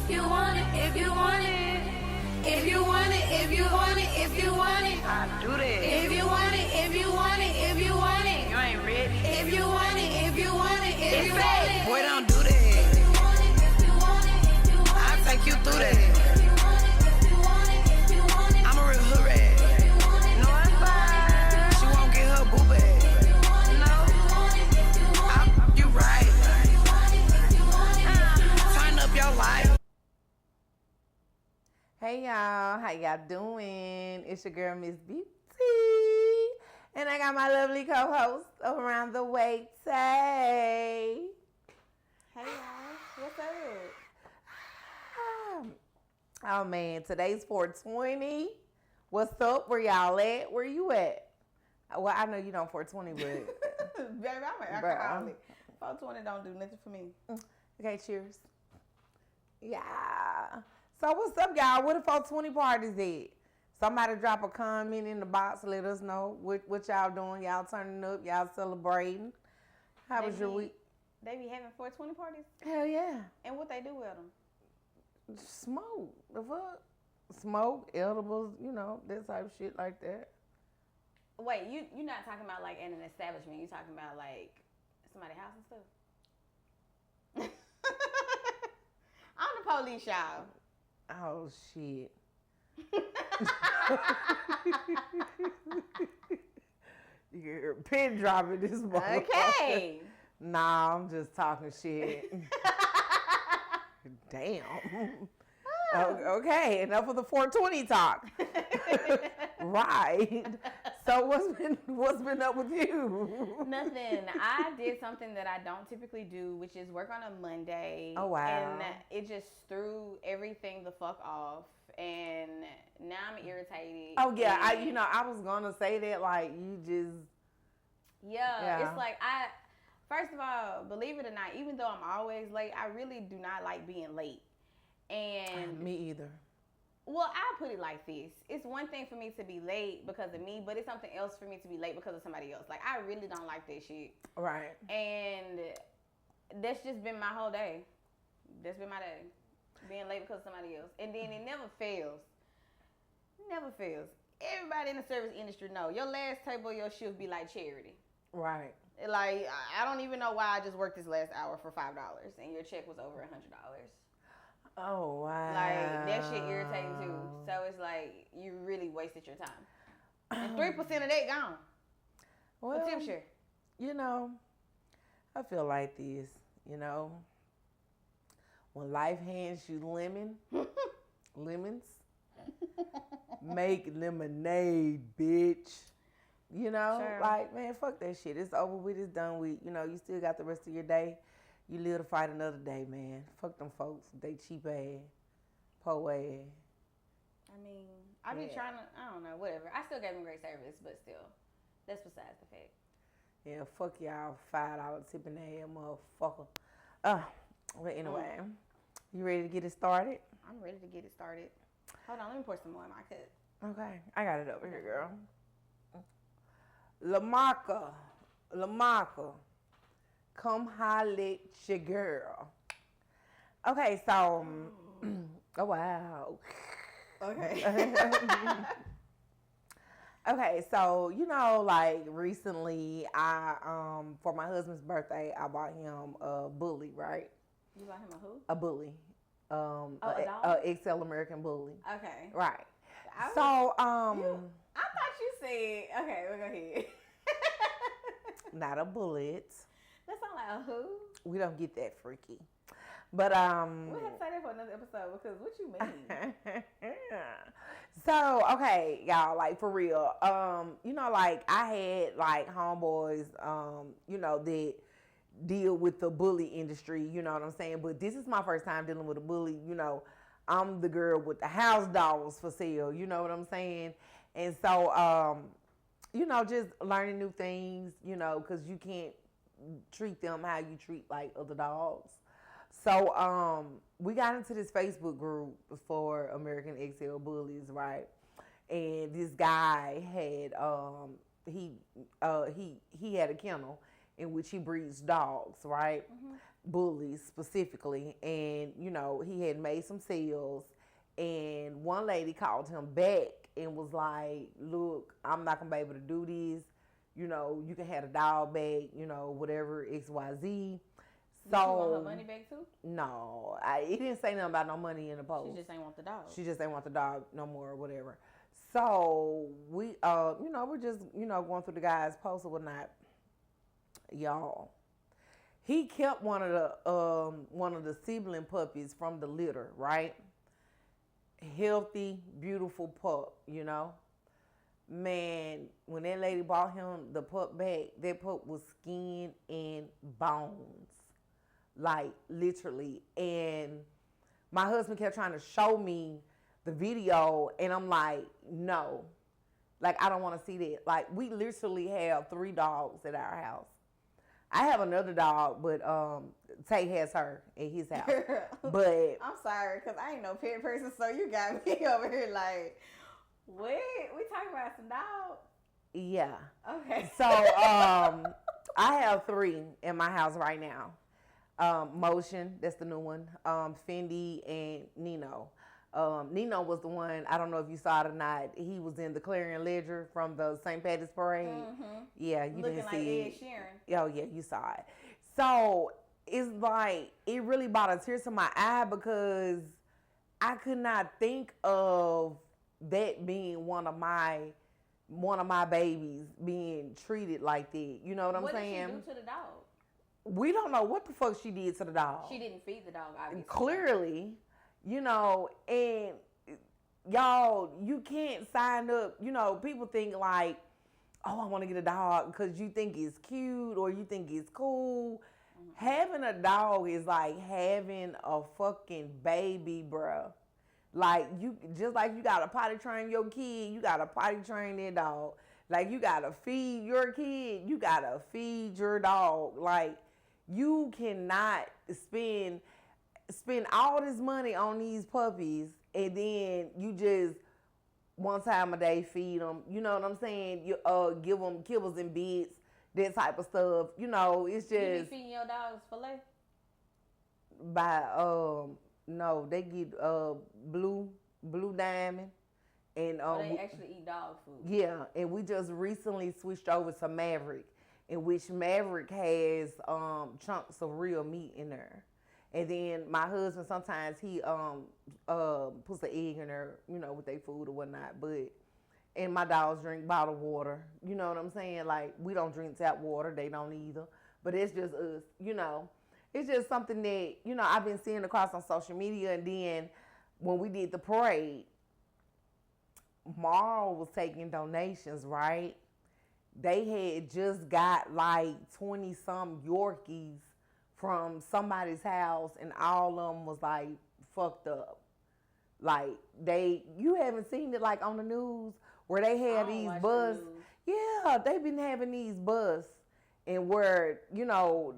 if you want it, if you want it. If you want it, if you want it, if you want it. I do that. If you want it, if you want it, if you want it. You ain't ready. If you want it, if you want it, if you want it. Boy, don't do that. I'll take you through that. I'm a real hood rat. No, I'm fine. She won't get her boo bag. No. You right. Turn up your life. Hey y'all, how y'all doing? It's your girl Miss Beauty, and I got my lovely co-host around the way, Tay. Hey y'all, what's up? Oh man, today's 420. What's up? Where y'all at? Where you at? Well, I know you don't 420, but Baby, I'm an alcoholic. 420 don't do nothing for me. Okay, cheers. Yeah. So what's up, y'all? What the 420 parties at? Somebody drop a comment in the box. Let us know what y'all doing. Y'all turning up. Y'all celebrating. How was your week? They be having 420 parties? Hell yeah. And what they do with them? Smoke. The fuck? Smoke, edibles, that type of shit like that. Wait, you're not talking about like in an establishment. You're talking about like somebody's house and stuff? I'm the police, y'all. Oh, shit. You can hear a pin dropping this motherfucker. Okay. Nah, I'm just talking shit. Damn. Okay, enough of the 420 talk. Right. So what's been up with you? Nothing. I did something that I don't typically do, which is work on a Monday. Oh, wow. And it just threw everything the fuck off. And now I'm irritated. Oh yeah, I was gonna say that, like, you just yeah. It's like first of all, believe it or not, even though I'm always late, I really do not like being late. And me either. Well, I'll put it like this. It's one thing for me to be late because of me, but it's something else for me to be late because of somebody else. Like, I really don't like that shit. Right. And that's just been my whole day. That's been my day. Being late because of somebody else. And then it never fails. Never fails. Everybody in the service industry know your last table of your shift be like charity. Right. Like, I don't even know why I just worked this last hour for $5 and your check was over $100. Oh, wow. Like, that shit irritating too. So it's like, you really wasted your time. And 3% of that gone. Well, for tip share. I feel like this, when life hands you lemons, make lemonade, bitch. Sure. Like, man, fuck that shit. It's over with, it's done with. You still got the rest of your day. You live to fight another day, man. Fuck them folks. They cheap ass. Po ass. I mean, I be trying to, I don't know, whatever. I still gave them great service, but still, that's besides the fact. Yeah, fuck y'all. $5 tip in the head, motherfucker. But anyway, you ready to get it started? I'm ready to get it started. Hold on, let me pour some more in my cup. Okay, I got it over here, girl. LaMarca. Come holla at your girl. Okay, so, oh wow. Okay. Okay, so, like recently, I, for my husband's birthday, I bought him a bully, right? You bought him a who? A bully. A doll? A XL American bully. Okay. Right. I thought you said, okay, we'll go ahead. Not a bullet. That sound like a who? We don't get that freaky. But we'll have to say that for another episode because what you mean? So, okay, y'all, like for real. Like I had like homeboys, that deal with the bully industry, you know what I'm saying? But this is my first time dealing with a bully, I'm the girl with the house dolls for sale, you know what I'm saying? And so, just learning new things, because you can't treat them how you treat like other dogs. So we got into this Facebook group for American XL Bullies, right? And this guy had he had a kennel in which he breeds dogs, right? Mm-hmm. bullies specifically, and you know he had made some sales, and one lady called him back and was like, "Look, I'm not gonna be able to do this. You know, you can have the dog back. You know, whatever XYZ." Did she want her money back too? No, it didn't say nothing about no money in the post. She just ain't want the dog. She just ain't want the dog no more or whatever. So we, you know, we're just, you know, going through the guy's post or whatnot. Y'all, he kept one of the sibling puppies from the litter, right? Healthy, beautiful pup, you know. Man, when that lady brought him the pup back, that pup was skin and bones, like literally. And my husband kept trying to show me the video, and I'm like, no, like I don't want to see that. Like we literally have 3 dogs at our house. I have another dog, but Tay has her at his house. But I'm sorry, cause I ain't no pet person, so you got me over here like, what? We talking about some dogs? yeah. Okay. So I have 3 in my house right now. Motion, that's the new one. Fendi and Nino. Nino was the one, I don't know if you saw it or not, he was in the Clarion Ledger from the St. Patrick's Parade. Mm-hmm. Yeah, you Looking didn't like see Ed it. Sheeran. Oh, yeah, you saw it. So it's like, it really brought a tear to my eye because I could not think of that being one of my babies being treated like that. You know what I'm saying? What did she do to the dog? We don't know what the fuck she did to the dog. She didn't feed the dog, obviously. Clearly, you know, and y'all, you can't sign up. You know, people think like, oh, I want to get a dog because you think it's cute or you think it's cool. Mm-hmm. Having a dog is like having a fucking baby, bruh. Like you, just like you gotta potty train your kid, you gotta potty train that dog. Like you gotta feed your kid, you gotta feed your dog. Like you cannot spend all this money on these puppies and then you just one time a day feed them. You know what I'm saying? You give them kibbles and bits, that type of stuff. You know, it's just. You be feeding your dogs filet? By no, they get blue diamond and they actually eat dog food. Yeah, and we just recently switched over to Maverick, in which Maverick has chunks of real meat in there. And then my husband sometimes he puts an egg in there, you know, with their food or whatnot. But and my dogs drink bottled water. You know what I'm saying? Like we don't drink tap water, they don't either. But it's just us, you know. It's just something that, you know, I've been seeing across on social media. And then when we did the parade, Marl was taking donations, right? They had just got like 20-some Yorkies from somebody's house, and all of them was like fucked up. Like you haven't seen it like on the news where they had these bus. Yeah, they've been having these bus. And where, you know,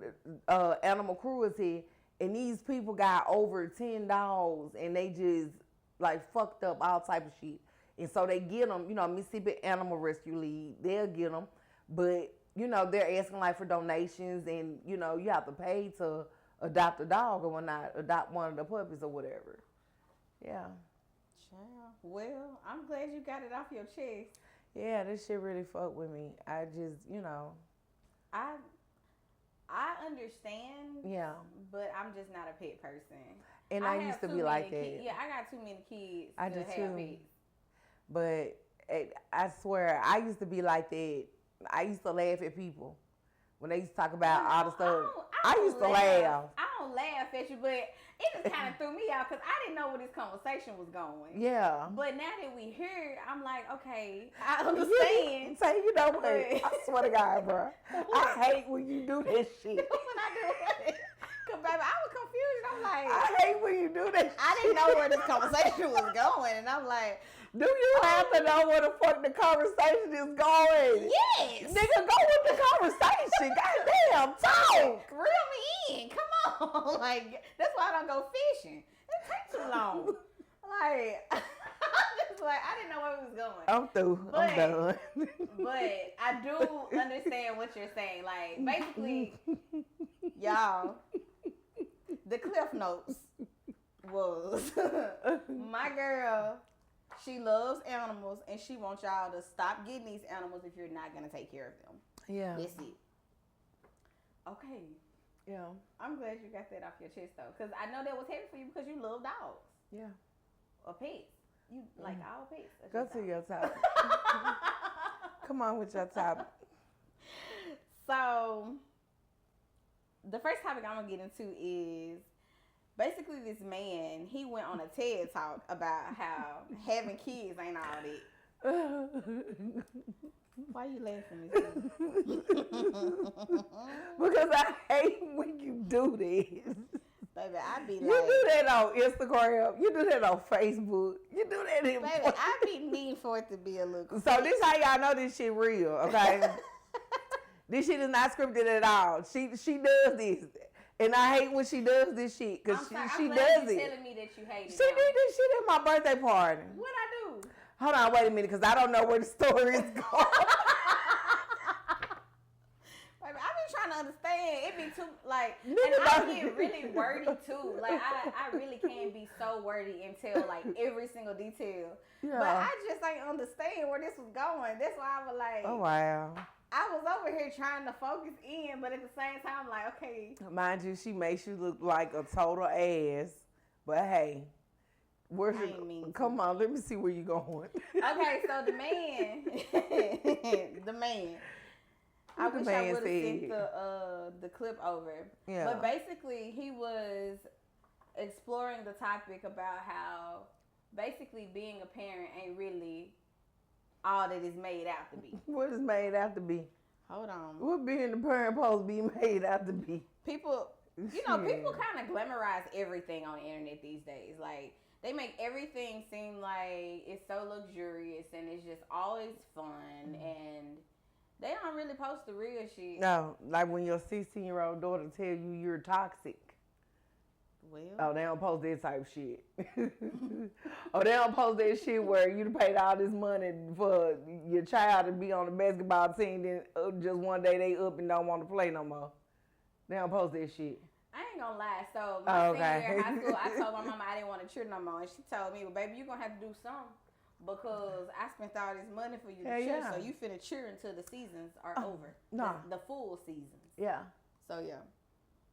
animal cruelty, and these people got over 10 dogs, and they just, like, fucked up all type of shit. And so they get them, you know, Mississippi Animal Rescue League, they'll get them. But, you know, they're asking, like, for donations, and, you know, you have to pay to adopt a dog or whatnot, adopt one of the puppies or whatever. Yeah. Child. Well, I'm glad you got it off your chest. Yeah, this shit really fucked with me. I just, you know. I understand. Yeah. But I'm just not a pet person. And I used to be like that. Yeah, I got too many kids I to do have too. pets. But I swear, I used to be like that. I used to laugh at people when they used to talk about all the stuff. I used to laugh. I don't laugh at you, but it just kind of threw me out because I didn't know where this conversation was going. Yeah. But now that we hear it, I'm like, okay, I understand. Say, you know what? I swear to God, bro. I hate when you do this shit. When I do it. Because, baby, I was confused. I'm like, I hate when you do that I didn't know where this conversation was going. And I'm like, do you have to know where the fuck the conversation is going? Yes. Nigga, go with the conversation. Goddamn, talk. Reel me in. Come on. Like, that's why I don't go fishing. It takes too long. Like, I'm just like, I didn't know where we was going. I'm through. I'm done. But I do understand what you're saying. Like, basically, y'all, the cliff notes was my girl, she loves animals and she wants y'all to stop getting these animals if you're not gonna take care of them. Yeah. That's it. Okay. Yeah. I'm glad you got that off your chest though, because I know that was heavy for you because you love dogs. Yeah. Or pets. You like all pets. Go to your topic. Come on with your topic. So, the first topic I'm gonna get into is basically this man. He went on a TED talk about how having kids ain't all that. Why you laughing, Miss? Because I hate when you do this. Baby, I be like, You do that on Instagram. You do that on Facebook. You do that in. baby, I be needing for it to be a little. So this how y'all know this shit real, okay? This shit is not scripted at all. She does this, and I hate when she does this shit because she does you it. telling me that you hate it. She did this shit at my birthday party. What I do? Hold on, wait a minute, because I don't know where the story is going. Baby, I be trying to understand. It be too like, and Nigga, I get really wordy too. Like I really can be so wordy and tell like every single detail. Yeah. But I just ain't understand where this was going. That's why I was like, Oh wow. I was over here trying to focus in, but at the same time, I'm like, okay. Mind you, she makes you look like a total ass. But hey, where's I ain't mean to. come on, let me see where you going. Okay, so the man, the man. I What the wish I man would have sent said? the clip over. Yeah. But basically, he was exploring the topic about how basically being a parent ain't really all that is made out to be. What is made out to be? Hold on. What being the parent supposed to be made out to be? People, people Shit. kind of glamorize everything on the internet these days. Like, they make everything seem like it's so luxurious and it's just always fun, and they don't really post the real shit. No, like when your 16-year-old daughter tell you you're toxic. Well, Oh, they don't post that type shit. Oh, they don't post that shit where you paid all this money for your child to be on the basketball team, then just one day they up and don't want to play no more. They don't post that shit. I ain't gonna lie. So my Okay. senior year in high school, I told my mama I didn't want to cheer no more, and she told me, "Well, baby, you're gonna have to do something because I spent all this money for you to Hell cheer, yeah. so you finna cheer until the seasons are over. nah. The full seasons. Yeah. So yeah.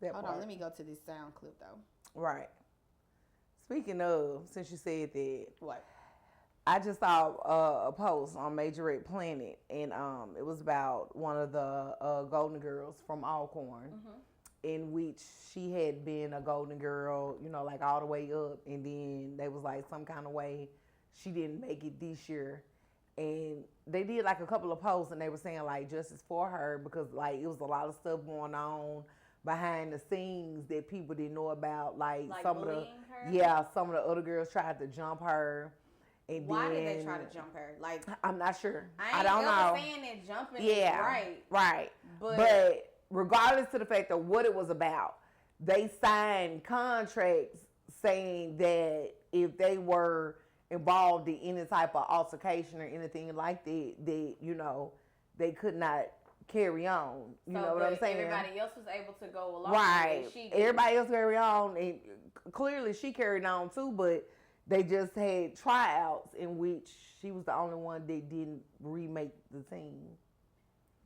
That Hold part. on, let me go to this sound clip though. Right. Speaking of, since you said that, What? I just saw a post on Majorette Planet, and it was about one of the Golden Girls from Alcorn, in which she had been a Golden Girl, you know, like all the way up, and then they was like some kind of way she didn't make it this year, and they did like a couple of posts, and they were saying like justice for her because like it was a lot of stuff going on behind the scenes that people didn't know about, like some of the bullying her? some of the other girls tried to jump her. And Why then, did they try to jump her? Like, I'm not sure. I I ain't don't ever know. saying that jumping Yeah, is right. right. But- But regardless of the fact of what it was about, they signed contracts saying that if they were involved in any type of altercation or anything like that, you know, they could not carry on. You know what I'm but saying? Everybody else was able to go along. Right. And she didn't. Everybody else carried on, and clearly she carried on too, but they just had tryouts in which she was the only one that didn't remake the team.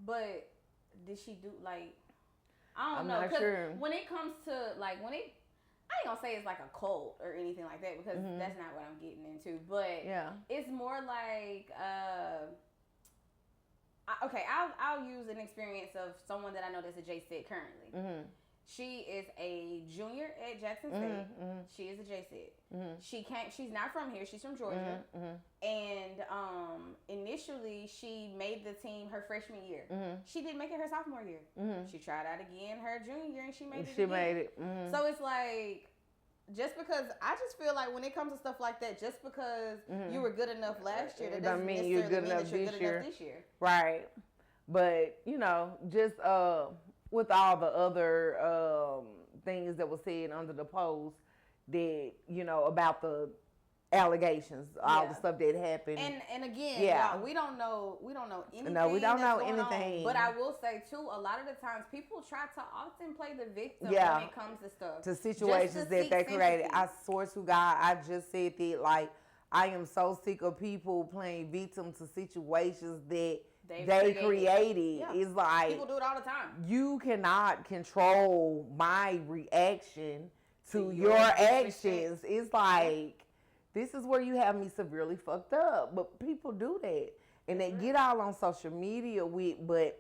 But did she do like? I don't I'm know. not 'Cause sure. when it comes to like I ain't gonna say it's like a cult or anything like that because that's not what I'm getting into. But Yeah. it's more like okay. I'll use an experience of someone that I know that's a J-Set currently. Mm-hmm. She is a junior at Jackson State. She is a J-Set. She's not from here. She's from Georgia. And initially she made the team her freshman year. She didn't make it her sophomore year. She tried out again her junior year and she made it She again. made it. So it's like, just because I just feel like when it comes to stuff like that, just because you were good enough last year, that doesn't mean necessarily you're good mean enough that you're this good year. enough this year. Right. But, you know, just with all the other things that were said under the post that, you know, about the allegations, all Yeah. the stuff that happened. And again, Yeah. y'all, we don't know anything. No, we don't that's know going on. anything. But I will say too, a lot of the times people try to often play the victim Yeah. when it comes to stuff. To situations Just to that seek they created. sympathy. I swear to God, I just said that, like, I am so sick of people playing victim to situations that they created. Yeah. It's like, People do it all the time. you cannot control my reaction to your disrespect. actions. It's like, this is where you have me severely fucked up. But people do that. And they get all on social media with, but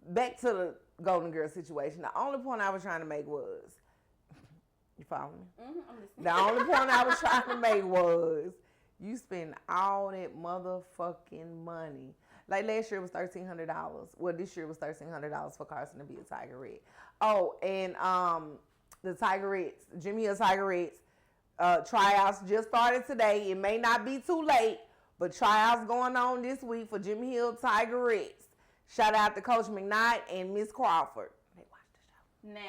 back to the Golden Girl situation. The only point I was trying to make was, you follow me? I'm listening. The only point I was trying to make was, you spend all that motherfucking money. Like last year it was $1,300. Well, this year it was $1,300 for Carson to be a Tigerette. Oh, and the Tigerettes, Jimmy Hill Tigerettes, tryouts just started today. It may not be too late, but tryouts going on this week for Jimmy Hill Tigerettes. Shout out to Coach McKnight and Miss Crawford. They watched the show. Now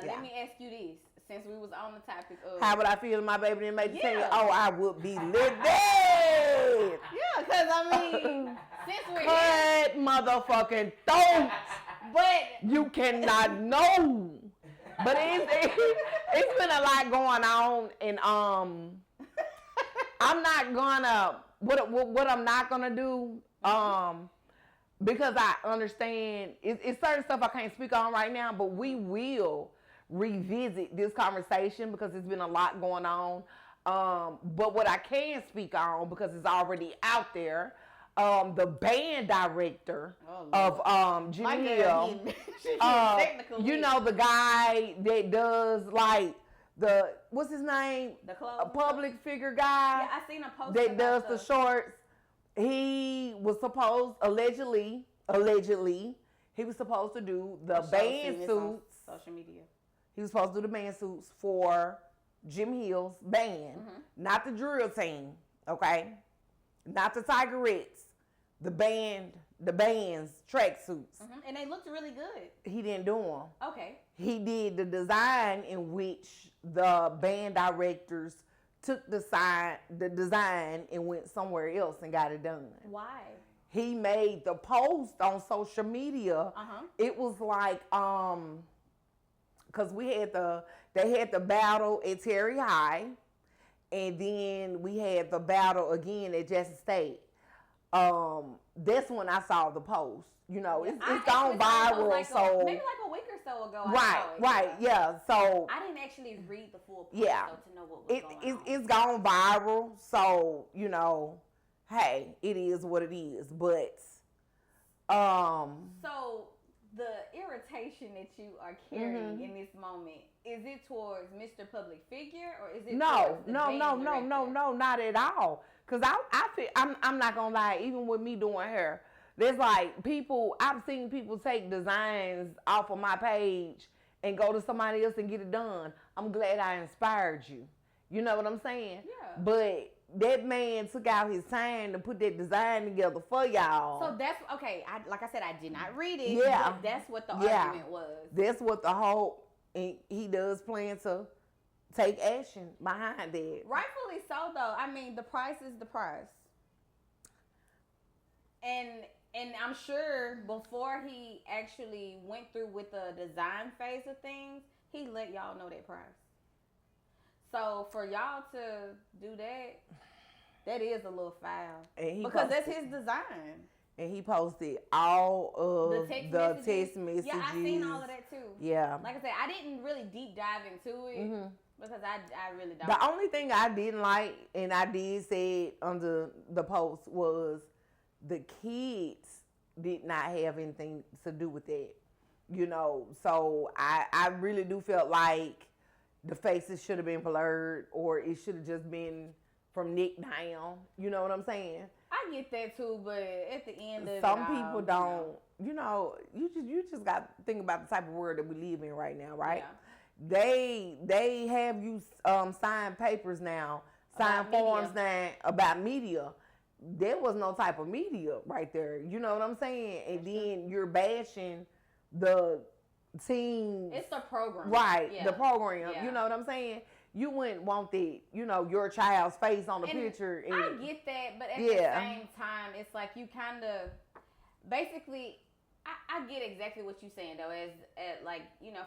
Yeah. let me ask you this, since we was on the topic of How would I feel if my baby didn't make the team? Yeah. Oh, I would be livid. Yeah, because I mean, since we're here, Cut motherfucking throat. but You cannot know. But it's been a lot going on, and I'm not gonna what I'm not gonna do because I understand it's certain stuff I can't speak on right now, but we will revisit this conversation because it's been a lot going on. But what I can speak on, because it's already out there, the band director of Jimmy Hill, you know, the guy that does like what's his name? The clothes. A public figure guy Yeah, I seen a post that does about the shorts. He was supposed, allegedly, he was supposed to do the band suits. Social media. He was supposed to do the band suits for Jim Hill's band, not the drill team, okay? Not the Tigerettes, the band's track suits. And they looked really good. He didn't do them. Okay. He did the design in which the band directors took the design and went somewhere else and got it done. Why? He made the post on social media. It was like, cause they had the battle at Terry High, and then we had the battle again at Jackson State. That's when I saw the post. You know, it's gone viral. Maybe like a week or so ago. Right, yeah. So I didn't actually read the full post Yeah. though, to know what was going on. it's gone viral. So you know, hey, it is what it is. But So the irritation that you are carrying in this moment, is it towards Mr. Public Figure or is it no, towards the no, band no, no, director? no, not at all. Cause I feel I'm not gonna lie. Even with me doing hair, there's like I've seen people take designs off of my page and go to somebody else and get it done. I'm glad I inspired you. You know what I'm saying? Yeah. But that man took out his time to put that design together for y'all. So that's okay. Like I said, I did not read it. Yeah. But that's what the Yeah. argument was. That's what the whole, and he does plan to take action behind that. Rightfully so, though. I mean, the price is the price. And I'm sure before he actually went through with the design phase of things, he let y'all know that price. So for y'all to do that is a little foul. Because that's his design. And he posted all of the text messages. Yeah, I seen all of that too. Yeah. Like I said, I didn't really deep dive into it because I really don't. The only thing I didn't like, and I did say it under the post, was the kids did not have anything to do with that. You know, so I really do feel like the faces should have been blurred, or it should have just been from neck down. You know what I'm saying? I get that too, but at the end of some it all, people don't. You know, you just got to think about the type of world that we live in right now, right? Yeah. They have you sign papers now, sign forms now about media. There was no type of media right there. You know what I'm saying? And then you're bashing the team. It's the program. Right, Yeah. the program. Yeah. You know what I'm saying? you wouldn't want the, your child's face on the And picture. And, I get that, but at the same time, it's like you kind of, basically, I get exactly what you're saying though,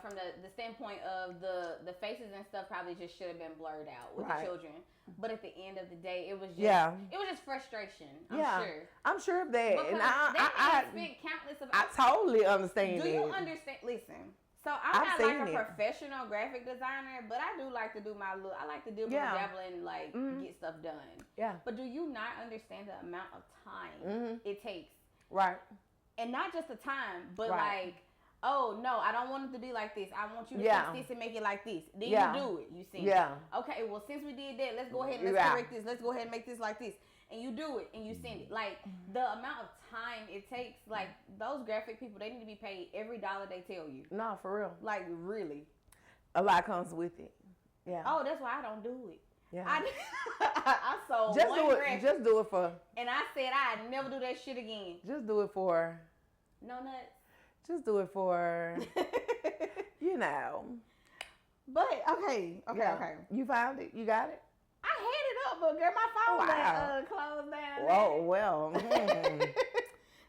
from the standpoint of the faces and stuff probably just should have been blurred out with the children. But at the end of the day, it was just frustration. I'm sure of that. Because and I spent countless of. I totally understand. Do you understand? Listen. So I'm not like a professional graphic designer, but I do like to do my look. I like to dibble and dabble and get stuff done. Yeah. But do you not understand the amount of time it takes? Right. And not just the time, but oh no, I don't want it to be like this. I want you to fix this and make it like this. Then you do it. You see. Yeah. Okay. Well, since we did that, let's go ahead and let's correct this. Let's go ahead and make this like this. And you do it and you send it. Like the amount of time it takes, like those graphic people, they need to be paid every dollar they tell you. No, for real. Like really. A lot comes with it. Yeah. Oh, that's why I don't do it. Yeah. I sold one graphic. Just do it for. And I said I'd never do that shit again. Just do it for. No nuts. Just do it for. But okay. You found it. You got it. I had it up, but girl, my phone closed down. Oh well.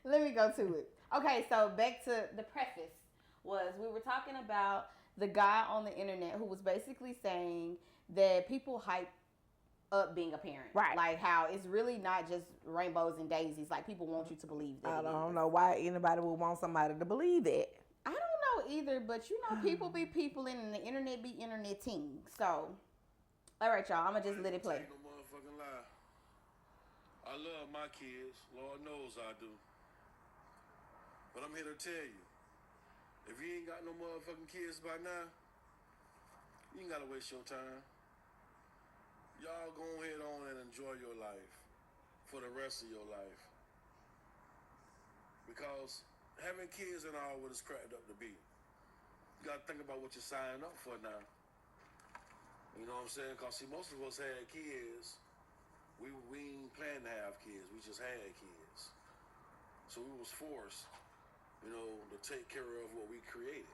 Let me go to it. Okay, so back to the preface was we were talking about the guy on the internet who was basically saying that people hype up being a parent. Right. Like how it's really not just rainbows and daisies. Like people want you to believe that. I don't know why anybody would want somebody to believe that. I don't know either, but people be people and the internet be interneting. So, all right, y'all, I'm going to just let it play. No motherfucking lie. I love my kids. Lord knows I do. But I'm here to tell you, if you ain't got no motherfucking kids by now, you ain't got to waste your time. Y'all go ahead on and enjoy your life for the rest of your life. Because having kids ain't all what it's cracked up to be. You got to think about what you're signing up for now. You know what I'm saying? Because, see, most of us had kids. We ain't planning to have kids. We just had kids. So we was forced, to take care of what we created.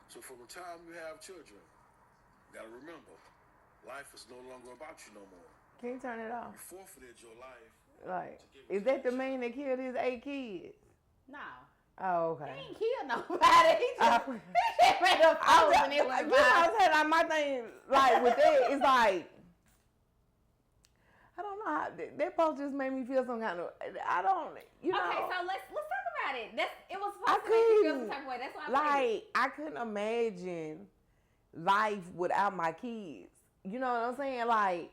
So from the time you have children, you got to remember, life is no longer about you no more. Can you turn it off? You forfeited your life. Like, is that the man that killed his 8 kids? No. Oh, okay. He ain't killed nobody. He just made a post and it was fine. I'm saying, like, my thing, like, with that, it's like, I don't know how, that post just made me feel some kind of, I don't, Okay, so let's talk about it. It was supposed to make you feel some type of way. That's why I couldn't imagine life without my kids. You know what I'm saying? Like,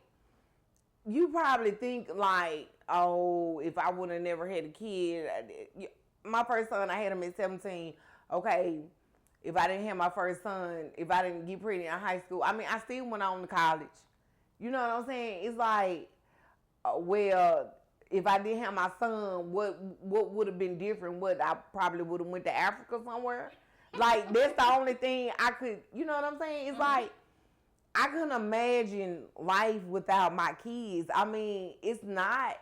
you probably think, like, oh, if I would have never had a kid, my first son, I had him at 17. Okay, if I didn't have my first son, if I didn't get pregnant in high school, I mean, I still went on to college. You know what I'm saying? It's like, well, if I didn't have my son, what would have been different? What, I probably would have went to Africa somewhere? Like, that's the only thing I could, you know what I'm saying? It's like, I couldn't imagine life without my kids. I mean, it's not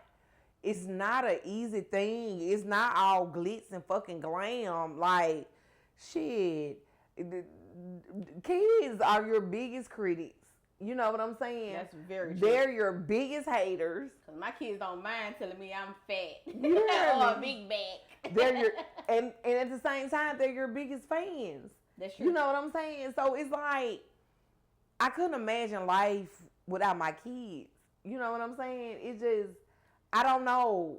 an easy thing. It's not all glitz and fucking glam. Like, shit. Kids are your biggest critics. You know what I'm saying? That's very true. They're your biggest haters. Cause my kids don't mind telling me I'm fat or a big back. They're your and at the same time they're your biggest fans. That's true. You know what I'm saying? So it's like I couldn't imagine life without my kids. You know what I'm saying? It just I don't know.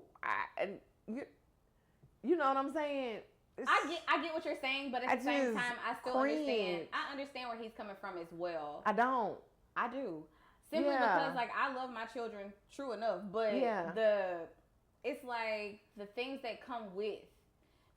You know what I'm saying? I get what you're saying, but at the same time, I still understand. I understand where he's coming from as well. I don't. I do. Simply because, like, I love my children, true enough, but it's like the things that come with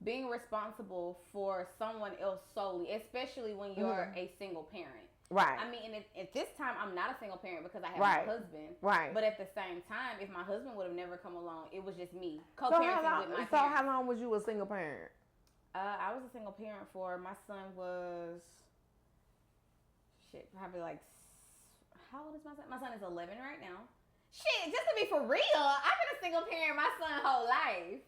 being responsible for someone else solely, especially when you're a single parent. Right. I mean, and at this time, I'm not a single parent because I have my husband. Right. But at the same time, if my husband would have never come along, it was just me co-parenting with my parents. So how long was you a single parent? I was a single parent for, my son was, probably like, how old is my son? My son is 11 right now. Shit, just to be for real, I've been a single parent my son's whole life.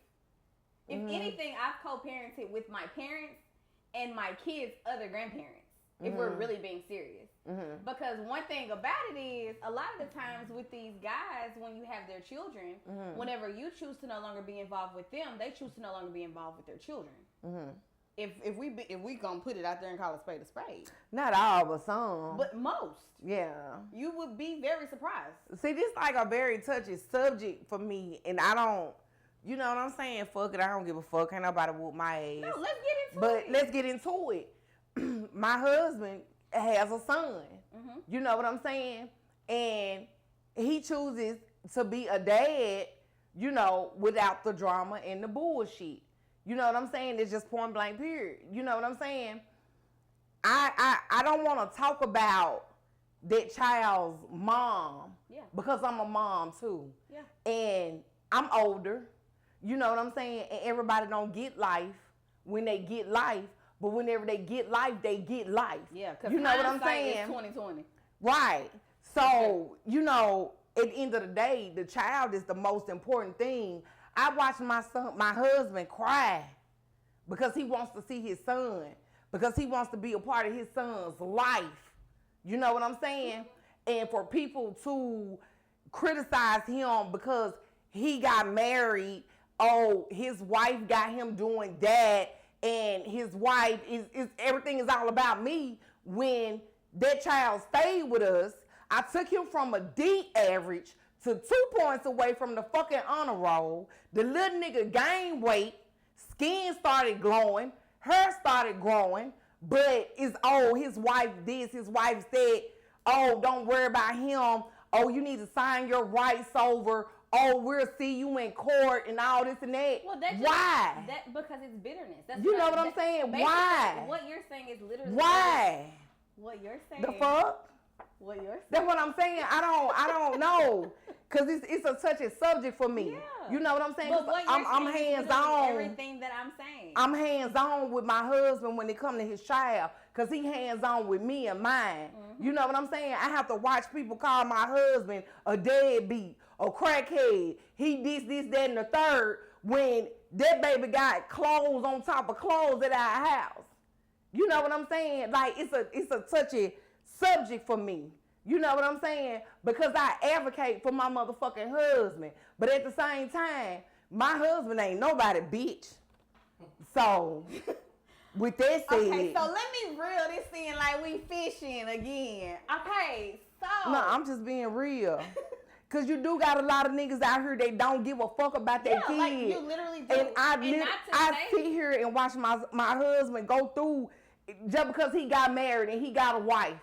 If anything, I've co-parented with my parents and my kids' other grandparents, if we're really being serious. Because one thing about it is, a lot of the times with these guys, when you have their children, whenever you choose to no longer be involved with them, they choose to no longer be involved with their children. If we gonna put it out there and call a spade, Not all, but some. but most, yeah. you would be very surprised. See, this like a very touchy subject for me, and I don't, you know what I'm saying? Fuck it, I don't give a fuck. Ain't nobody whoop my ass. No, let's get into But it. let's get into it. My husband has a son. You know what I'm saying? And he chooses to be a dad, you know, without the drama and the bullshit. You know what I'm saying? It's just point blank period. You know what I'm saying? I don't want to talk about that child's mom. Yeah. Because I'm a mom too. Yeah. And I'm older. You know what I'm saying? And everybody don't get life when they get life. But whenever they get life, they get life. Yeah, because you know what I'm saying? It's 2020. Right. So, you know, at the end of the day, the child is the most important thing. I watched my husband cry because he wants to see his son, because he wants to be a part of his son's life. You know what I'm saying? And for people to criticize him because he got married, oh, his wife got him doing that, and his wife is everything is all about me. When that child stayed with us, I took him from a D average to 2 points away from the fucking honor roll. The little nigga gained weight, skin started glowing, hair started growing, but it's, oh, his wife this, his wife said, oh, don't worry about him. Oh, you need to sign your rights over. Oh, we'll see you in court and all this and that. Well, that's why? Because it's bitterness. That's You know what I'm saying? Why? What you're saying is literally Why? What you're saying. The fuck? What you're saying. That's what I'm saying. I don't know. Cause it's a touchy subject for me. Yeah. You know what I'm saying? But what you're I'm saying is hands literally on. everything that I'm saying. I'm hands on with my husband when it comes to his child, cause he hands on with me and mine. You know what I'm saying? I have to watch people call my husband a deadbeat, a crackhead. He this, that, and the third. When that baby got clothes on top of clothes at our house. You know what I'm saying? Like it's a touchy subject for me. You know what I'm saying? Because I advocate for my motherfucking husband. But at the same time, my husband ain't nobody bitch. So, with that said. Okay, so let me reel this in like we fishing again. Okay, so. No, I'm just being real. Because you do got a lot of niggas out here that don't give a fuck about their kids. Like you literally do. And I sit here and watch my husband go through just because he got married and he got a wife.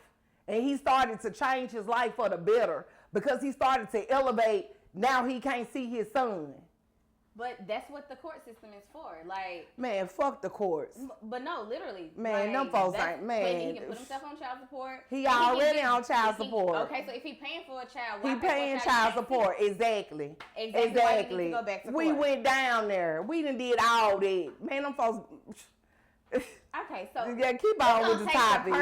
And he started to change his life for the better because he started to elevate. Now he can't see his son. But that's what the court system is for. Like, man, fuck the courts. But no, literally. Man, them folks ain't, man. He can put himself on child support. He already on child support. Okay, so if he paying for a child, he paying child support. Exactly. Exactly. Why he need to go back to court? We went down there. We done did all that. Man, them folks. Okay, so yeah, keep on with the topic.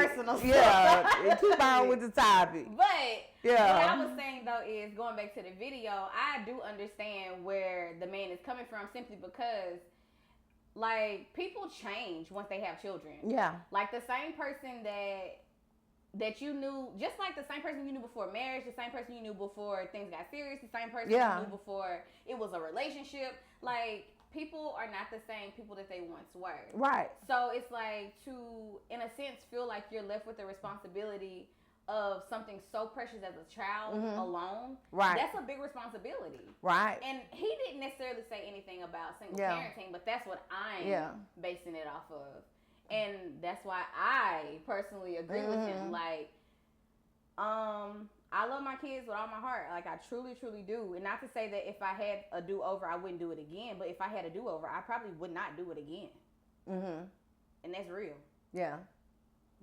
Yeah, keep on with the topic. But yeah, what I was saying though is going back to the video, I do understand where the man is coming from simply because, like, people change once they have children. Yeah, like the same person that you knew, just like the same person you knew before marriage, the same person you knew before things got serious, the same person you knew before it was a relationship, like. People are not the same people that they once were. Right. So it's like to, in a sense, feel like you're left with the responsibility of something so precious as a child alone. Right. That's a big responsibility. Right. And he didn't necessarily say anything about single parenting, but that's what I'm basing it off of. And that's why I personally agree with him. Like, I love my kids with all my heart. Like, I truly, truly do. And not to say that if I had a do-over, I wouldn't do it again. But if I had a do-over, I probably would not do it again. And that's real. Yeah.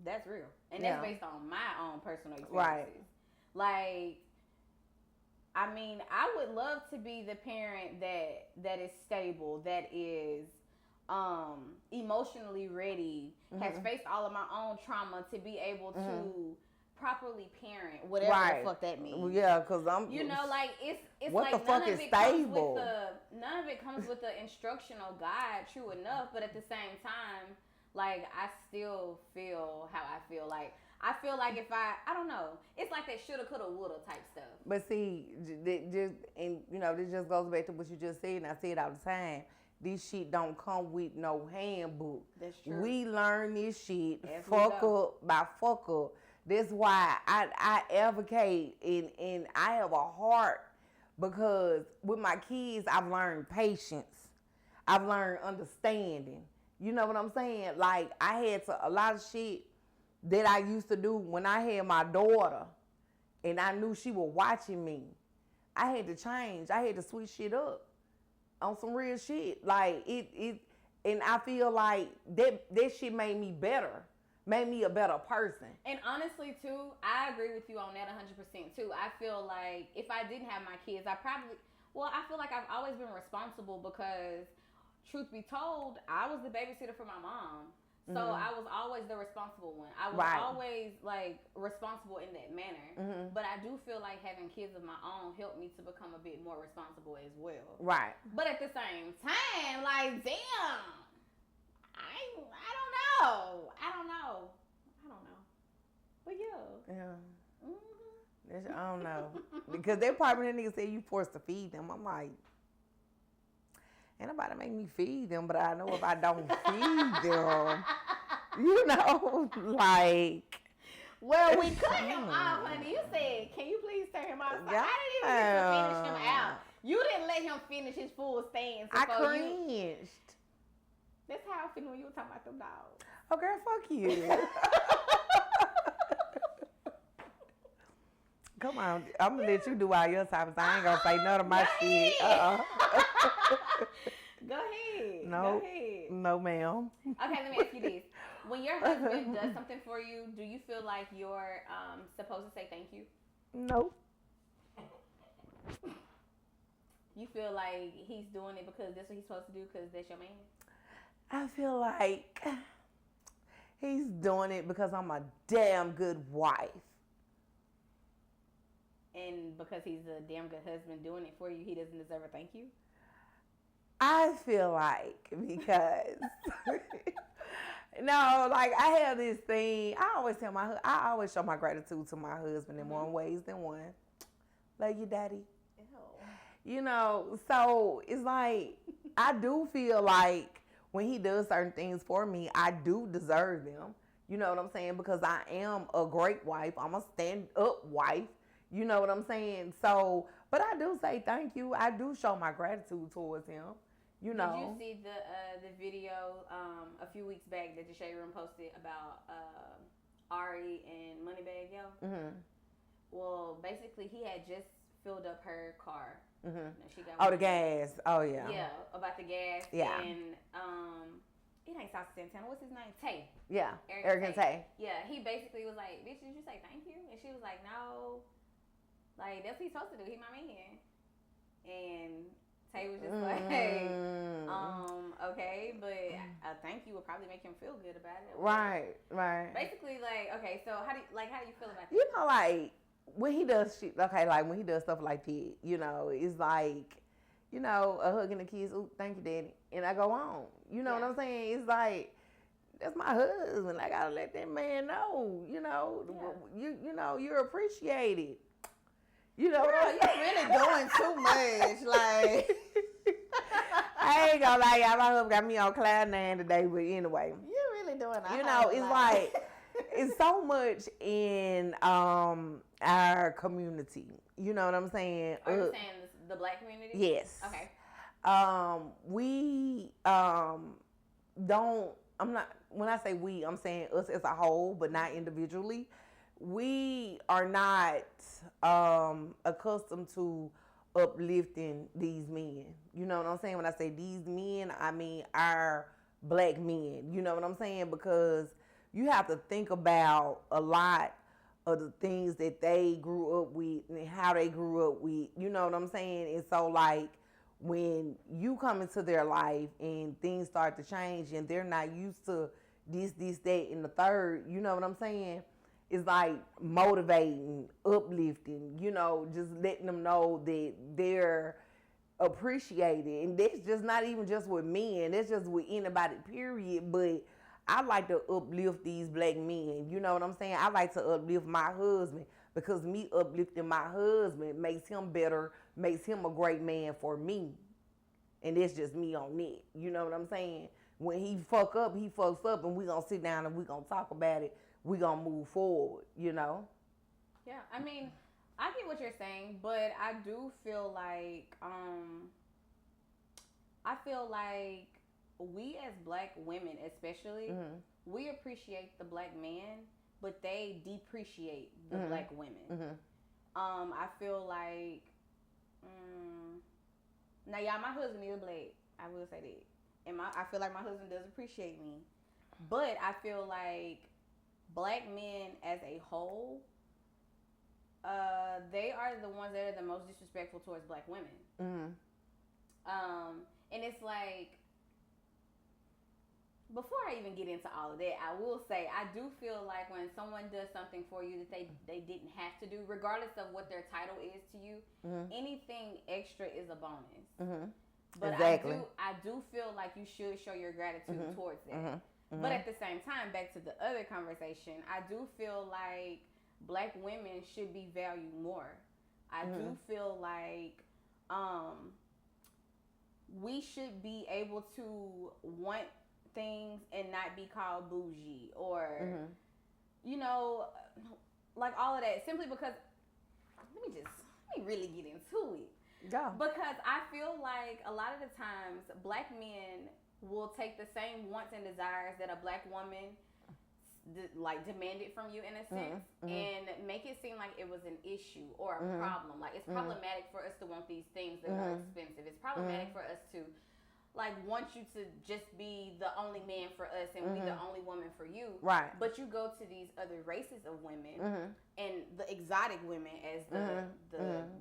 That's real. And that's based on my own personal experiences. Right. Like, I mean, I would love to be the parent that is stable, that is emotionally ready, has faced all of my own trauma to be able to properly parent, whatever the fuck that means. Yeah, because I'm. You know, like it's what like the fuck is stable? None of it comes with the instructional guide. True enough, but at the same time, like I still feel how I feel. Like I feel like if I don't know, it's like that shoulda, coulda, woulda type stuff. But see, this just goes back to what you just said, and I say it all the time. This shit don't come with no handbook. That's true. We learn this shit As we fuck go. up by fuck up. That's why I advocate and I have a heart, because with my kids, I've learned patience. I've learned understanding. You know what I'm saying? Like, I had a lot of shit that I used to do when I had my daughter and I knew she was watching me. I had to change. I had to switch shit up on some real shit. Like, and I feel like that shit made me better. Made me a better person. And honestly, too, I agree with you on that 100% too. I feel like if I didn't have my kids, I feel like I've always been responsible because, truth be told, I was the babysitter for my mom. So I was always the responsible one. I was always like responsible in that manner. But I do feel like having kids of my own helped me to become a bit more responsible as well. Right. But at the same time, like, damn, I don't know. But yeah. Yeah. I don't know. Because they probably niggas say you forced to feed them. I'm like, ain't nobody make me feed them, but I know if I don't feed them, you know, like. Well, we cut him off, honey. You said, can you please turn him off? So I didn't even get to finish him out. You didn't let him finish his full stance. I cringed. That's how I feel when you were talking about them dogs. Oh, girl, fuck you. Come on, I'm gonna let you do all your topics. I ain't gonna say none of my shit. Go ahead. No, Go ahead. No, ma'am. Okay, let me ask you this: when your husband does something for you, do you feel like you're supposed to say thank you? No. You feel like he's doing it because that's what he's supposed to do because that's your man? I feel like he's doing it because I'm a damn good wife. And because he's a damn good husband doing it for you, he doesn't deserve a thank you? I feel like because no, like I have this thing. I always show my gratitude to my husband in more ways than one. Love you, daddy. Ew. You know, so it's like I do feel like when he does certain things for me, I do deserve them. You know what I'm saying? Because I am a great wife. I'm a stand-up wife. You know what I'm saying? So, but I do say thank you. I do show my gratitude towards him. You know. Did you see the video a few weeks back that the Shade Room posted about Ari and Moneybag Yo? Mm-hmm. Well, basically, he had just filled up her car. Mm-hmm. She got the gas. Oh, yeah. Yeah, about the gas. Yeah. And it ain't South Santana. What's his name? Tay. Yeah. Eric and Tay. Yeah, he basically was like, bitch, did you say thank you? And she was like, no. Like, that's what he's supposed to do. He my man. And Tay was just like, okay, but a thank you would probably make him feel good about it. Right. Basically, like, okay, so how do you feel about that? You know, like, when he does shit, okay, like, when he does stuff like that, you know, it's like, you know, a hug and a kiss, ooh, thank you, daddy, and I go on. You know what I'm saying? It's like, that's my husband. I gotta let that man know, you know, you know, you're appreciated. You know, girl, you're really doing too much. Like, I ain't gonna lie, y'all. My husband got me on cloud nine today, but anyway, you're really doing. You know, it's like it's so much in our community. You know what I'm saying? Are you saying the black community? Yes. Okay. We don't. I'm not. When I say we, I'm saying us as a whole, but not individually. We are not accustomed to uplifting these men. You know what I'm saying? When I say these men, I mean our black men. You know what I'm saying? Because you have to think about a lot of the things that they grew up with and how they grew up with. You know what I'm saying? And so, like, when you come into their life and things start to change and they're not used to this, that, and the third, you know what I'm saying? It's like motivating, uplifting, you know, just letting them know that they're appreciated. And that's just not even just with men. That's just with anybody, period. But I like to uplift these black men. You know what I'm saying? I like to uplift my husband because me uplifting my husband makes him better, makes him a great man for me. And that's just me on it. You know what I'm saying? When he fuck up, he fucks up, and we gonna sit down and we gonna talk about it. We gonna move forward, you know? Yeah, I mean, I get what you're saying, but I do feel like, we as black women especially, we appreciate the black man, but they depreciate the black women. I feel like, now y'all, my husband is black. I will say that. And I feel like my husband does appreciate me. But I feel like black men as a whole, they are the ones that are the most disrespectful towards black women. And it's like, before I even get into all of that, I will say I do feel like when someone does something for you that they didn't have to do, regardless of what their title is to you, anything extra is a bonus. But exactly. I do feel like you should show your gratitude towards that. But at the same time, back to the other conversation, I do feel like black women should be valued more. I do feel like we should be able to want things and not be called bougie or, you know, like all of that. Simply because, let me really get into it. Yeah. Because I feel like a lot of the times black men will take the same wants and desires that a black woman demanded from you in a sense and make it seem like it was an issue or a problem. Like it's problematic for us to want these things that are expensive. It's problematic for us to want you to just be the only man for us and be the only woman for you. Right. But you go to these other races of women and the exotic women, as the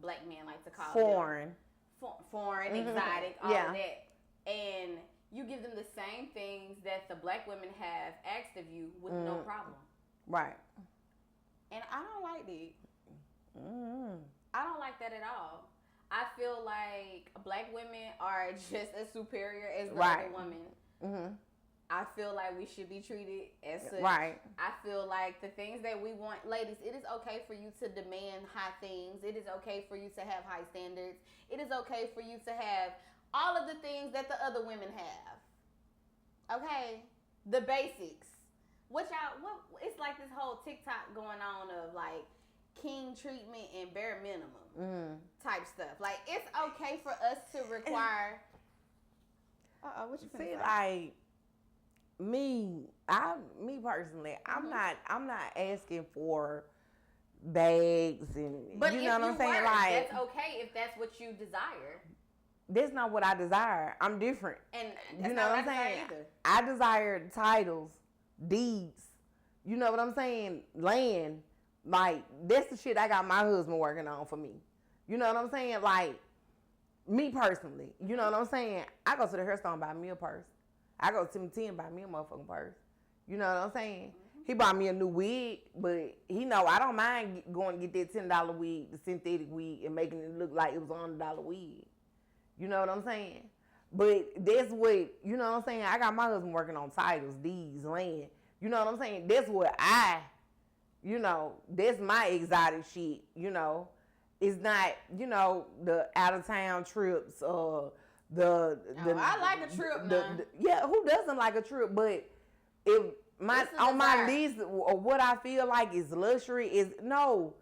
black men like to call foreign. them. Foreign, exotic, all of that. And you give them the same things that the black women have asked of you with no problem. Right. And I don't like that. I don't like that at all. I feel like black women are just as superior as the other women. I feel like we should be treated as such. Right. I feel like the things that we want, ladies, it is okay for you to demand high things. It is okay for you to have high standards. It is okay for you to have all of the things that the other women have. Okay? The basics. It's like this whole TikTok going on of king treatment and bare minimum type stuff. Like, it's okay for us to require. What you see? Like me personally, I'm not asking for bags and but you know what I'm saying. Like, that's okay if that's what you desire. That's not what I desire. I'm different. And that's you know what I'm saying? Either. I desire titles, deeds. You know what I'm saying? Land. Like, that's the shit I got my husband working on for me. You know what I'm saying? Like, me personally, you know what I'm saying? I go to the hair store and buy me a purse. I go to Timothy and buy me a motherfucking purse. You know what I'm saying? He bought me a new wig, but he know I don't mind going to get that $10 wig, the synthetic wig, and making it look like it was a $100 wig. You know what I'm saying? But that's what, you know what I'm saying? I got my husband working on titles, deeds, land. You know what I'm saying? That's what you know, that's my exotic shit, you know. It's not, you know, the out-of-town trips or I like a trip now. Who doesn't like a trip? But if on my list of what I feel like is luxury is, no,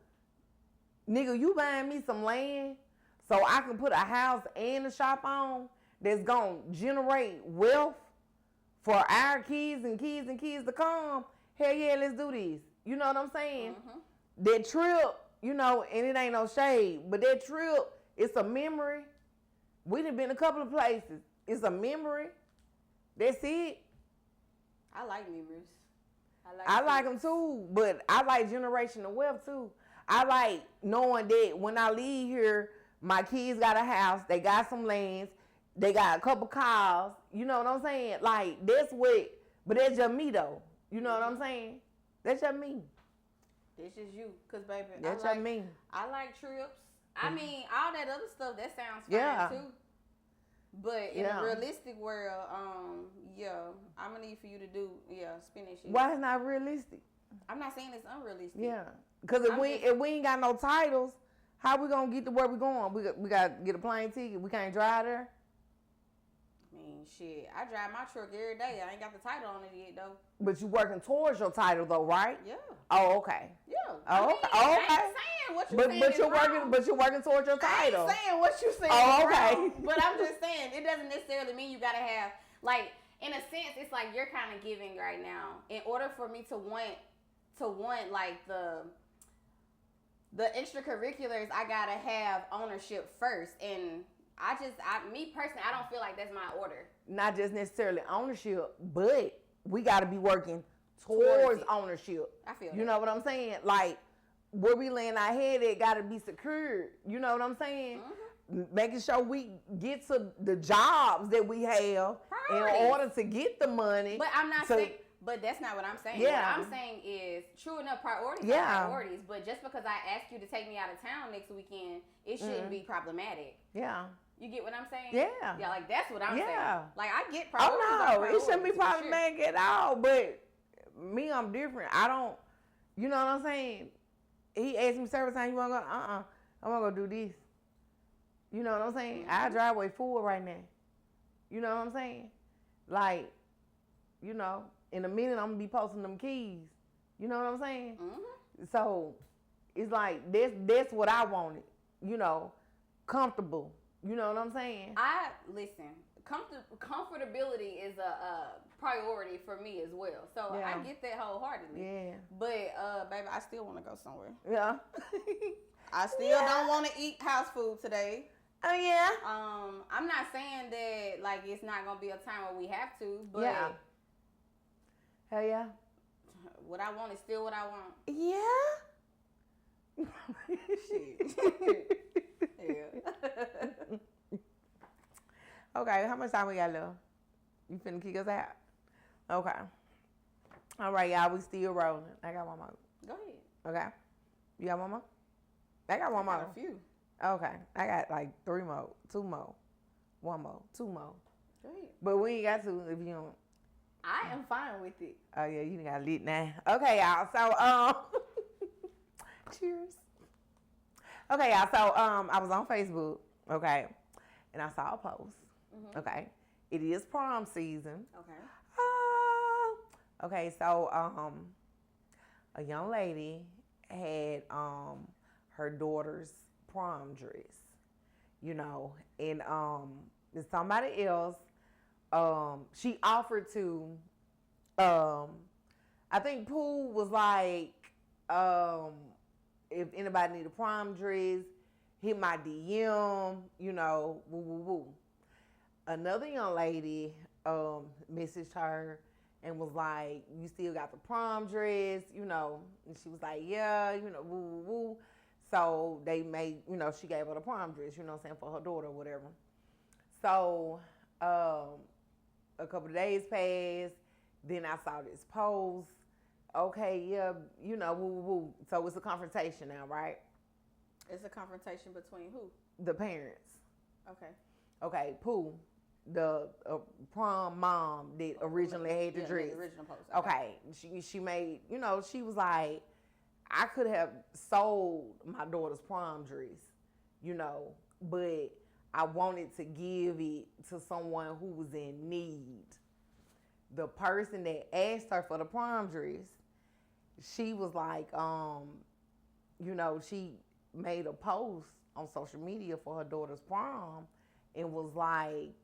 nigga, you buying me some land so I can put a house and a shop on that's going to generate wealth for our kids and kids and kids to come. Hell yeah, let's do this. You know what I'm saying? That trip, you know, and it ain't no shade, but that trip, it's a memory. We done been a couple of places. It's a memory. That's it. I like memories. I like them too, but I like generational wealth too. I like knowing that when I leave here, my kids got a house, they got some lands, they got a couple cars. You know what I'm saying? Like, that's what, but that's just me though. You know what I'm saying? That's just me. This is you, cause baby, that's just me. I like trips. I mean, all that other stuff that sounds fine too. But in Yeah. the realistic world, I'm gonna need for you to do spin that shit. Why it's not realistic? I'm not saying it's unrealistic. Yeah, because if we ain't got no titles, how we gonna get to where we going? We got to get a plane ticket. We can't drive there. I mean, shit, I drive my truck every day. I ain't got the title on it yet, though. But you working towards your title though, right? Yeah. Oh, okay. Yeah. Oh, okay. I Okay. ain't saying what you But saying but is you're wrong. working but you're working towards your title. I ain't saying what you saying Oh, is okay. wrong. But I'm just saying it doesn't necessarily mean you gotta have like in a sense it's like you're kind of giving right now. In order for me to want like the extracurriculars, I gotta have ownership first. And me personally, I don't feel like that's my order. Not just necessarily ownership, but we got to be working towards ownership. I feel You that. know what I'm saying? Like where we laying our head, it got to be secured. You know what I'm saying? Mm-hmm. Making sure we get to the jobs that we have Priorities. in order to get the money. But I'm not So- saying. But that's not what I'm saying. Yeah. What I'm saying is, true enough, priorities Yeah. are priorities. But just because I ask you to take me out of town next weekend, it shouldn't be problematic. Yeah. You get what I'm saying? Yeah. Yeah, like that's what I'm Yeah. saying. Like I get priorities. Oh are no, it shouldn't be priorities, for sure. problematic at all. But me, I'm different. I don't. You know what I'm saying? He asked me several times, "You want to go?" I'm gonna go do this. You know what I'm saying? I driveway full right now. You know what I'm saying? Like, you know, in a minute I'm gonna be posting them keys. You know what I'm saying? Mm-hmm. So it's like that's what I wanted. You know, comfortable. You know what I'm saying? Listen. Comfortability is a priority for me as well. So Yeah. I get that wholeheartedly. Yeah. But baby, I still want to go somewhere. Yeah. I still don't want to eat house food today. Oh yeah. I'm not saying that like it's not gonna be a time where we have to, but Yeah. Hell yeah. what I want is still what I want. Yeah. Shit. Yeah. Okay, how much time we got left? You finna kick us out? Okay. All right, y'all, we still rolling. I got one more. Go ahead. Okay. You got one more? I got one I more. got a few. Okay. I got like 3 more, 2 more, 1 more, 2 more. Go ahead. But we ain't got to if you don't. I am fine with it. Oh yeah, you done got lit now. Okay, y'all. So cheers. Okay, y'all. So I was on Facebook, okay, and I saw a post. Mm-hmm. Okay. It is prom season. Okay. Okay, so a young lady had her daughter's prom dress, you know, and somebody else she offered to I think Pooh was like if anybody need a prom dress, hit my DM, you know, woo woo woo. Another young lady messaged her and was like, "You still got the prom dress, you know?" And she was like, "Yeah, you know, woo woo woo." So they made, you know, she gave her the prom dress, you know what I'm saying, for her daughter or whatever. So a couple of days passed. Then I saw this post. Okay, yeah, you know, woo woo woo. So it's a confrontation now, right? It's a confrontation between who? The parents. Okay. Okay, Pooh, the prom mom that originally had the Yeah, dress. the original post. Okay, she made, you know, she was like, I could have sold my daughter's prom dress, you know, but I wanted to give it to someone who was in need. The person that asked her for the prom dress, she was like, you know, she made a post on social media for her daughter's prom and was like,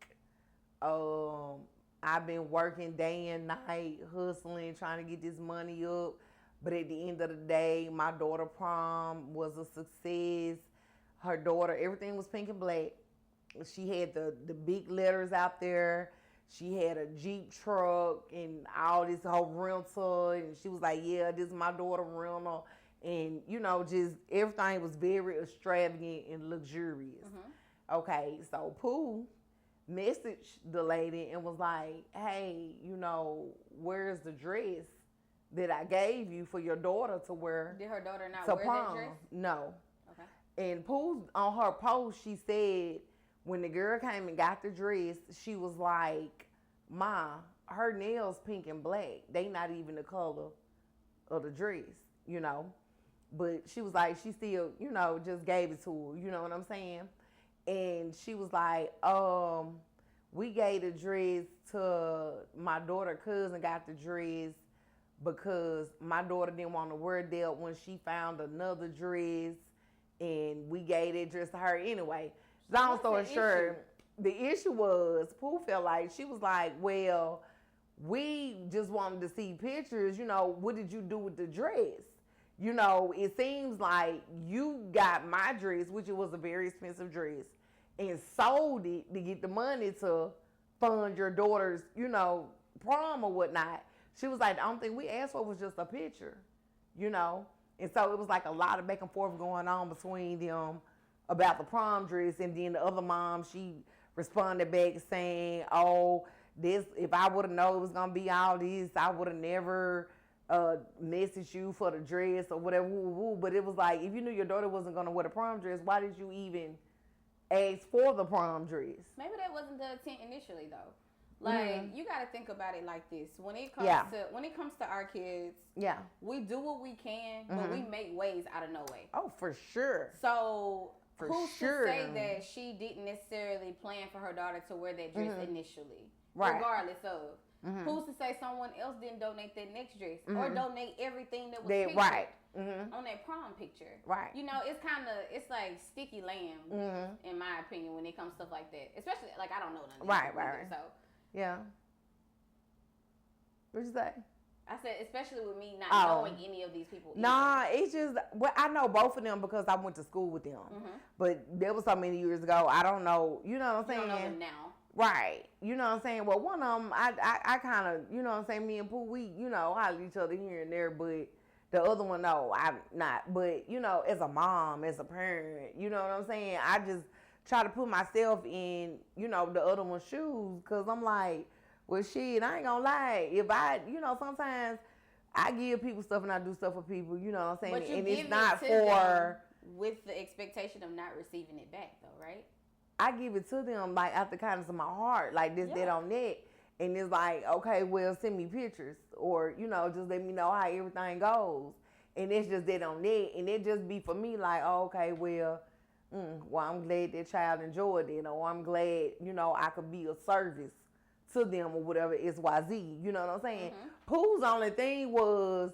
I've been working day and night, hustling, trying to get this money up. But at the end of the day, my daughter prom was a success. Her daughter, everything was pink and black. She had the big letters out there. She had a Jeep truck and all this whole rental. And she was like, yeah, this is my daughter rental. And, you know, just everything was very extravagant and luxurious. Mm-hmm. Okay, so Pooh messaged the lady and was like, hey, you know, where's the dress that I gave you for your daughter to wear? Did her daughter not to wear prom? that dress? No. Okay. And Pooh, on her post, she said, when the girl came and got the dress, she was like, "Ma, her nails pink and black. They not even the color of the dress, you know." But she was like, she still, you know, just gave it to her. You know what I'm saying? And she was like, we gave the dress to my daughter cousin got the dress because my daughter didn't want to wear that when she found another dress, and we gave that dress to her anyway. Long story short, the issue was Pooh felt like she was like, well, we just wanted to see pictures. You know, what did you do with the dress? You know, it seems like you got my dress, which it was a very expensive dress, and sold it to get the money to fund your daughter's, you know, prom or whatnot. She was like, the only thing we asked for was just a picture, you know? And so it was like a lot of back and forth going on between them about the prom dress. And then the other mom, she responded back saying, oh, this, if I would have known it was going to be all this, I would have never messaged you for the dress or whatever. Woo, woo. But it was like, if you knew your daughter wasn't going to wear the prom dress, why did you even ask for the prom dress? Maybe that wasn't the intent initially, though. Like, you got to think about it like this. When it comes to our kids, we do what we can, but we make ways out of no way. Oh, for sure. So who's to say that she didn't necessarily plan for her daughter to wear that dress initially, regardless of? Who's to say someone else didn't donate that next dress or donate everything that was pictured on that prom picture? Right. You know, it's like sticky lamb, in my opinion, when it comes to stuff like that. Especially, like, I don't know none of that either, so. Yeah. What'd you say? I said, especially with me not knowing any of these people either. Nah, it's just, well, I know both of them because I went to school with them. But that was so many years ago. I don't know. You know what I'm saying? You don't know them now. Right. You know what I'm saying? Well, one of them, I kind of, you know what I'm saying, me and Pooh, we, you know, holler at each other here and there, but the other one, no, I'm not. But, you know, as a mom, as a parent, you know what I'm saying? I just try to put myself in, you know, the other one's shoes, because I'm like, well, shit, I ain't gonna lie. If I, you know, sometimes I give people stuff and I do stuff for people, you know what I'm saying? But you and give it's not it to for them with the expectation of not receiving it back, though, right? I give it to them, like, out the kindness of my heart, like this, that, on that. And it's like, okay, well, send me pictures, or, you know, just let me know how everything goes. And it's just that on that. And it just be for me like, oh, okay, well, I'm glad that child enjoyed it, or I'm glad, you know, I could be of service to them or whatever, XYZ, you know what I'm saying? Pooh's only thing was,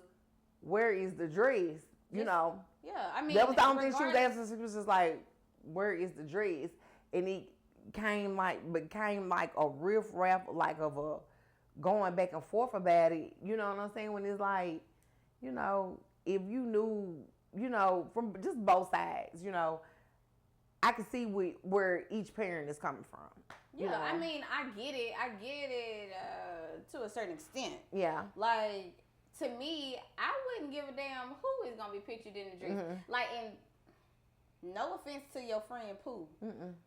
where is the dress? You know? Yeah, I mean, that was the only thing she was asking. She was just like, where is the dress? And it became like a riff-raff, like of a going back and forth about it. You know what I'm saying? When it's like, you know, if you knew, you know, from just both sides, you know, I can see where each parent is coming from. Yeah, you know? I mean, I get it to a certain extent. Yeah. Like, to me, I wouldn't give a damn who is going to be pictured in the dress. Like, and no offense to your friend Pooh,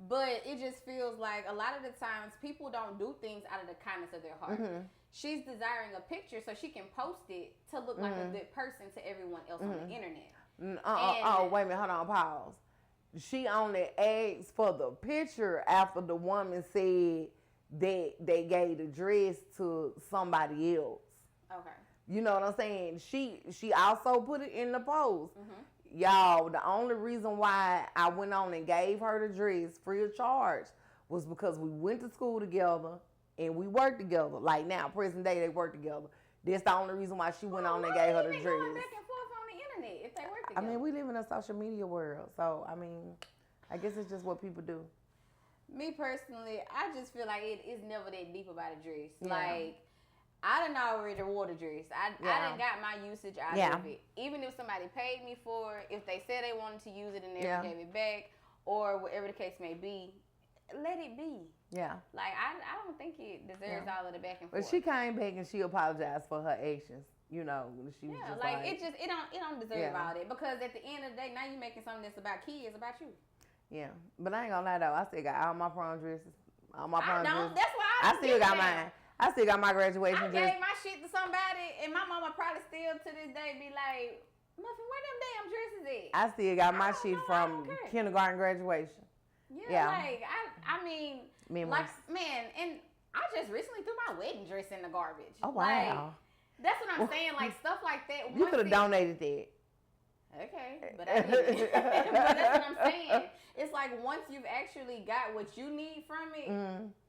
but it just feels like a lot of the times people don't do things out of the kindness of their heart. She's desiring a picture so she can post it to look like a good person to everyone else on the internet. Wait a minute, hold on, pause. She only asked for the picture after the woman said that they gave the dress to somebody else. Okay. You know what I'm saying? She also put it in the post. Y'all, the only reason why I went on and gave her the dress free of charge was because we went to school together and we worked together. Like now, present day, they work together. That's the only reason why she went on and gave her the dress. Going back and forth on the internet if they work together. I mean, we live in a social media world, so I mean, I guess it's just what people do. Me personally, I just feel like it is never that deep about a dress. Yeah. Like, I done already wore the dress. I done got my usage out of it. Even if somebody paid me for it, if they said they wanted to use it and never gave it back, or whatever the case may be, let it be. Yeah. Like, I don't think it deserves all of the back and forth. But she came back and she apologized for her actions. You know, she was just like it don't deserve all that, because at the end of the day, now you're making something that's about kids, about you. Yeah, but I ain't gonna lie though, I still got all my prom dresses. All my prom dresses. That's why I still got mine. I still got my graduation dress. I gave my shit to somebody, and my mama probably still to this day be like, Muffin, where them damn dresses at? I still got my shit from kindergarten graduation. Yeah, like, I mean, Memories. like, man, and I just recently threw my wedding dress in the garbage. Oh, wow. Like, that's what I'm saying. Like, stuff like that. You could have donated that. Okay, but I didn't. But that's what I'm saying. It's like once you've actually got what you need from it,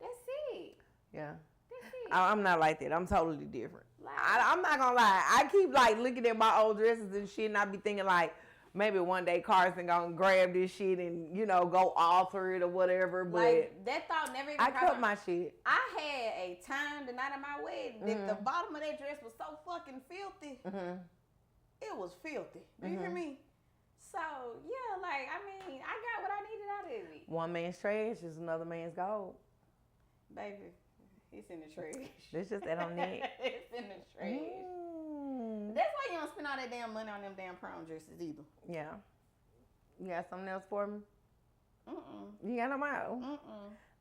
that's it. Yeah. That's it. I'm not like that. I'm totally different. Like- I'm not gonna lie. I keep like looking at my old dresses and shit, and I be thinking like maybe one day Carson gonna grab this shit and go alter it or whatever. But Like, that thought never even I crossed cut my shit. I had a time the night of my wedding that the bottom of that dress was so fucking filthy. It was filthy. Do you hear me? So, yeah, like, I mean, I got what I needed out of it. One man's trash is another man's gold. Baby, it's in the trash. It's just that on that. It's in the trash. That's why you don't spend all that damn money on them damn prom dresses either. Yeah. You got something else for me? Mm-mm. You got no more?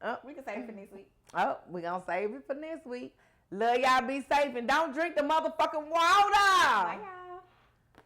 Oh, We can save it for next week. we're gonna save it for next week. Love y'all, be safe, and don't drink the motherfucking water. Bye, y'all.